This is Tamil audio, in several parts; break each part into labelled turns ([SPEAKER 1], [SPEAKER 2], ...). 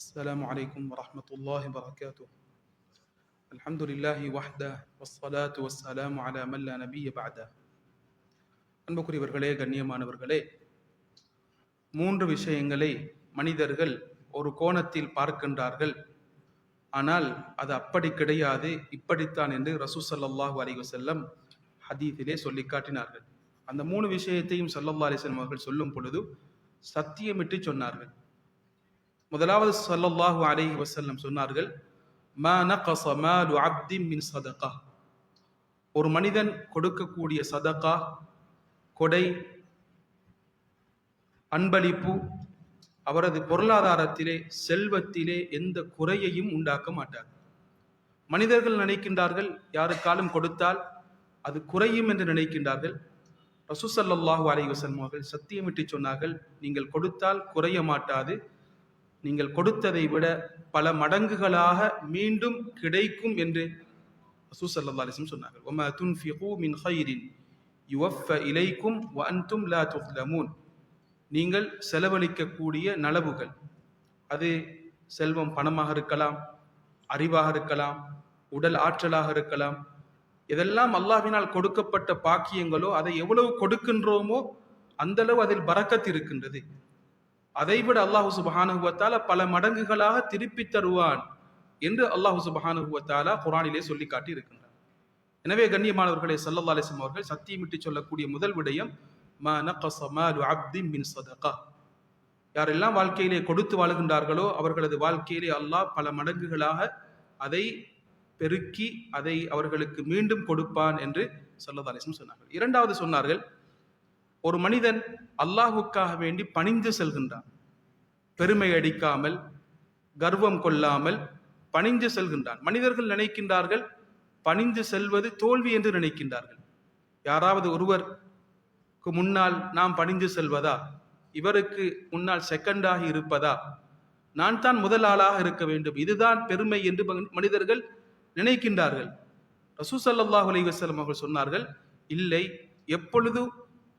[SPEAKER 1] السلام عليكم ورحمة الله وبركاته. الحمد لله وحده والصلاة والسلام على من لا نبي بعده. அன்புக்குரியவர்களே, கண்ணியமானவர்களே, மூன்று விஷயங்களை மனிதர்கள் ஒரு கோணத்தில் பார்க்கின்றார்கள். ஆனால் அது அப்படி கிடையாது, இப்படித்தான் என்று ரசூல் ஸல்லல்லாஹு அலைஹி வஸல்லம் ஹதீஸிலே சொல்லி காட்டினார்கள். அந்த மூணு விஷயத்தையும் ஸல்லல்லாஹு அலைஹி வஸல்லம் அவர்கள் சொல்லும் பொழுது சத்தியமிட்டு சொன்னார்கள். முதலாவது ஸல்லல்லாஹு அலைஹி வஸல்லம் சொன்னார்கள், மா நகஸ மாலு அப்தின் மின் ஸதகா. ஒரு மனிதன் கொடுக்கக்கூடிய சதகா, கொடை, அன்பளிப்பு அவரது பொருளாதாரத்திலே, செல்வத்திலே எந்த குறையையும் உண்டாக்க மாட்டார். மனிதர்கள் நினைக்கின்றார்கள் யாருக்காலும் கொடுத்தால் அது குறையும் என்று நினைக்கின்றார்கள். ரசூல் ஸல்லல்லாஹு அலைஹி வஸல்லம் அவர்கள் சத்தியமிட்டு சொன்னார்கள், நீங்கள் கொடுத்தால் குறைய மாட்டாது, நீங்கள் கொடுத்ததை விட பல மடங்குகளாக மீண்டும் கிடைக்கும் என்று ரசூல் ஸல்லல்லாஹு அலைஹி வஸல்லம் சொன்னார்கள். வமா துன்ஃபிகு மின் கைரின் யுவஃப இலைக்கும் வ அன்தும் லா துஃலமூன். நீங்கள் செலவழிக்கக்கூடிய நலவுகள், அது செல்வம் பணமாக இருக்கலாம், அறிவாக இருக்கலாம், உடல் ஆற்றலாக இருக்கலாம், இதெல்லாம் அல்லாஹ்வினால் கொடுக்கப்பட்ட பாக்கியங்களோ, அதை எவ்வளவு கொடுக்கின்றோமோ அந்த அளவு அதில் பரக்கத் இருக்கின்றது. அதைவிட அல்லாஹு சுப்ஹானஹு வ தஆலா பல மடங்குகளாக திருப்பி தருவான் என்று அல்லாஹு சுப்ஹானஹு வ தஆலா குர்ஆனிலே சொல்லி காட்டி இருக்கின்றார். எனவே கண்ணியமானவர்களே, ஸல்லல்லாஹு அலைஹி வஸல்லம் அவர்கள் சத்தியமிட்டு சொல்லக்கூடிய முதல் விடயம், மா நகஸ மாலு அப்தின் மின் ஸதகா. யாரெல்லாம் வாழ்க்கையிலே கொடுத்து வாழுகின்றார்களோ அவர்களது வாழ்க்கையிலே அல்லாஹ் பல மடங்குகளாக அதை பெருக்கி அதை அவர்களுக்கு மீண்டும் கொடுப்பான் என்று ஸல்லல்லாஹு அலைஹி வஸல்லம் சொன்னார்கள். இரண்டாவது சொன்னார்கள், ஒரு மனிதன் அல்லாஹ்வுக்காக வேண்டி பணிந்து செல்கின்றான். பெருமை அடிக்காமல், கர்வம் கொள்ளாமல் பணிந்து செல்கின்றான். மனிதர்கள் நினைக்கின்றார்கள் பணிந்து செல்வது தோல்வி என்று நினைக்கின்றார்கள். யாராவது ஒருவருக்கு முன்னால் நாம் பணிந்து செல்வதா, இவருக்கு முன்னால் செகண்டாகி இருப்பதா, நான் தான் முதல் ஆளாக இருக்க வேண்டும், இதுதான் பெருமை என்று மனிதர்கள் நினைக்கின்றார்கள். ரசூல் ஸல்லல்லாஹு அலைஹி வஸல்லம் அவர்கள் சொன்னார்கள், இல்லை, எப்பொழுதும்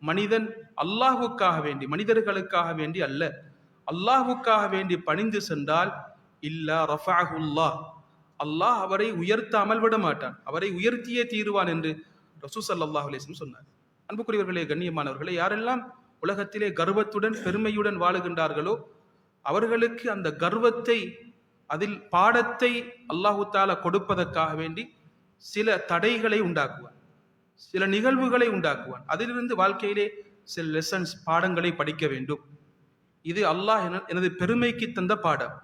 [SPEAKER 1] மனிதன் அல்லாஹ்வுக்காக வேண்டி, மனிதர்களுக்காக வேண்டி அல்ல, அல்லாஹ்வுக்காக வேண்டி பணிந்து சென்றால் இல்லா ரஃபஅஹுல்லாஹ், அல்லாஹ் அவரை உயர்த்தாமல் விட மாட்டான், அவரை உயர்த்தியே தீருவான் என்று ரசூல் ஸல்லல்லாஹு அலைஹி வஸல்லம் சொன்னார். அன்புக்குரியவர்களே, கண்ணியமானவர்களே, யாரெல்லாம் உலகத்திலே கர்வத்துடன் பெருமையுடன் வாழுகின்றார்களோ அவர்களுக்கு அந்த கர்வத்தை, அதில் பாடத்தை அல்லாஹு தஆலா கொடுப்பதற்காக வேண்டி சில தடைகளை உண்டாக்குவான், சில நிகழ்வுகளை உண்டாக்குவான். அதிலிருந்து வாழ்க்கையிலே சில லெசன்ஸ், பாடங்களை படிக்க வேண்டும். இது அல்லாஹ் எனது பெருமைக்கு தந்த பாடம்,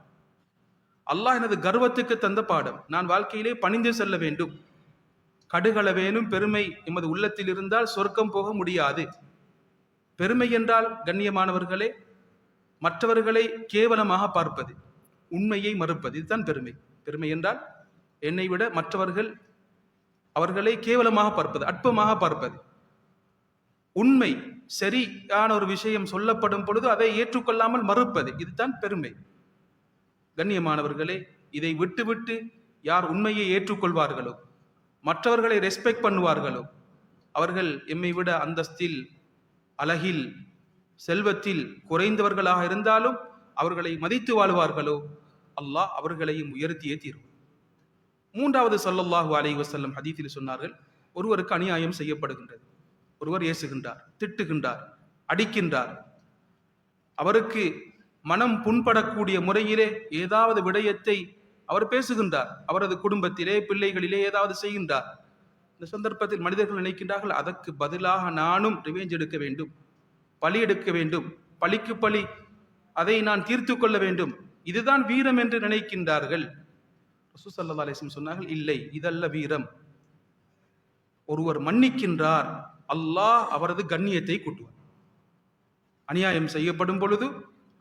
[SPEAKER 1] அல்லாஹ் எனது கர்வத்துக்கு தந்த பாடம். நான் வாழ்க்கையிலே பணிந்து செல்ல வேண்டும். கடுகள வேணும் பெருமை எமது உள்ளத்தில் இருந்தால் சொர்க்கம் போக முடியாது. பெருமை என்றால் கண்ணியமானவர்களே, மற்றவர்களை கேவலமாக பார்ப்பது, உண்மையை மறுப்பது, இதுதான் பெருமை. பெருமை என்றால் என்னை விட மற்றவர்கள் அவர்களை கேவலமாக பார்ப்பது, அற்பமாக பார்ப்பது. உண்மை, சரியான ஒரு விஷயம் சொல்லப்படும் பொழுது அதை ஏற்றுக்கொள்ளாமல் மறுப்பது, இதுதான் பெருமை. கண்ணியமானவர்களே, இதை விட்டுவிட்டு யார் உண்மையை ஏற்றுக்கொள்வார்களோ, மற்றவர்களை ரெஸ்பெக்ட் பண்ணுவார்களோ, அவர்கள் எம்மை விட அந்தஸ்தில், அழகில், செல்வத்தில் குறைந்தவர்களாக இருந்தாலும் அவர்களை மதித்து வாழ்வார்களோ அல்லாஹ் அவர்களையும் உயர்த்தியே தீரும். மூன்றாவது ஸல்லல்லாஹு அலைஹி வஸல்லம் ஹதீஸில் சொன்னார்கள், ஒருவருக்கு அநியாயம் செய்யப்படுகின்றது, ஒருவர் ஏசுகின்றார், திட்டுகின்றார், அடிக்கின்றார், அவருக்கு மனம் புண்படக்கூடிய முறையிலே ஏதாவது விடயத்தை அவர் பேசுகின்றார், அவரது குடும்பத்திலே, பிள்ளைகளிலே ஏதாவது செய்கின்றார். இந்த சந்தர்ப்பத்தில் மனிதர்கள் நினைக்கின்றார்கள், அதற்கு பதிலாக நானும் ரிவெஞ்ச் எடுக்க வேண்டும், பழி எடுக்க வேண்டும், பழிக்கு பழி, அதை நான் தீர்த்து கொள்ள வேண்டும், இதுதான் வீரம் என்று நினைக்கின்றார்கள். ரசூல் ஸல்லல்லாஹு அலைஹி வஸல்லம் சொன்னார்கள், இல்லை, இதல்ல வீரம். ஒருவர் மன்னிக்கின்றார், அல்லாஹ் அவரது கண்ணியத்தை கூட்டுவார். அநியாயம் செய்யப்படும் பொழுது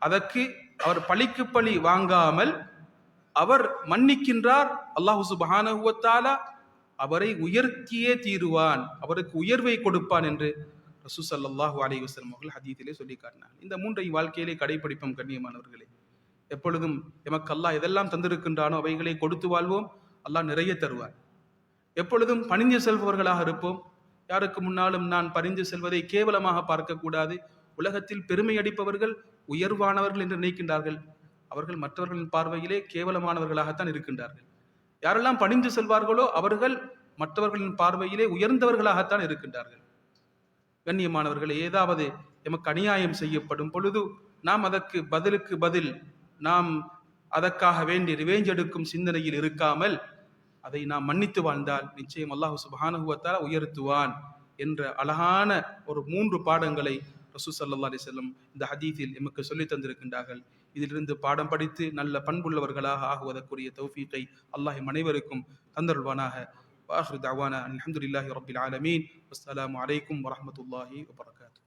[SPEAKER 1] அதற்கு அவர் பழிக்கு பழி வாங்காமல் அவர் மன்னிக்கின்றார், அல்லாஹ் சுப்ஹானஹு வ தஆலா அவரை உயர்த்தியே தீருவான், அவருக்கு உயர்வை கொடுப்பான் என்று ரசூல் ஸல்லல்லாஹு அலைஹி வஸல்லம் அவர்கள் ஹதீஸிலே சொல்லி காட்டினார்கள். இந்த மூன்றை வாழ்க்கையிலே கடைபிடிப்போம் கண்ணியமானவர்களே. எப்பொழுதும் எமக்கு அல்லாஹ் எதெல்லாம் தந்திருக்கின்றானோ அவைகளை கொடுத்து வாழ்வோம், அல்லாஹ் நிறைய தருவார். எப்பொழுதும் பணிந்து செல்பவர்களாக இருப்போம். யாருக்கு முன்னாலும் நான் பணிந்து செல்வதை கேவலமாக பார்க்கக்கூடாது. உலகத்தில் பெருமை அடிப்பவர்கள் உயர்வானவர்கள் என்று நினைக்கின்றார்கள். அவர்கள் மற்றவர்களின் பார்வையிலே கேவலமானவர்களாகத்தான் இருக்கின்றார்கள். யாரெல்லாம் பணிந்து செல்வார்களோ அவர்கள் மற்றவர்களின் பார்வையிலே உயர்ந்தவர்களாகத்தான் இருக்கின்றார்கள். கண்ணியமானவர்கள், ஏதாவது எமக்கு அநியாயம் செய்யப்படும் பொழுது நாம் அதற்கு பதிலுக்கு பதில் நாம் அதற்காக வேண்டி ரிவேஞ்ச் எடுக்கும் சிந்தனையில் இருக்காமல் அதை நாம் மன்னித்து வாழ்ந்தால் நிச்சயம் அல்லாஹ் சுப்ஹானஹு வ தஆலா உயர்த்துவான் என்ற அழகான ஒரு 3 பாடங்களை ரசூல் ஸல்லல்லாஹு அலைஹி வஸல்லம் இந்த ஹதீஸில் எமக்கு சொல்லித் தந்திருக்கின்றார்கள். இதிலிருந்து பாடம் படித்து நல்ல பண்புள்ளவர்களாக ஆகுவதற்குரிய தௌஃபீக்கை அல்லாஹ் அனைவருக்கும் தந்தருள்வானாக. வாஹிரு தஅவானா அல்ஹம்துலில்லாஹி ரப்பில் ஆலமீன். வஸ்ஸலாமு அலைக்கும் வரஹ்மத்துல்லாஹி வபரகாத்துஹு.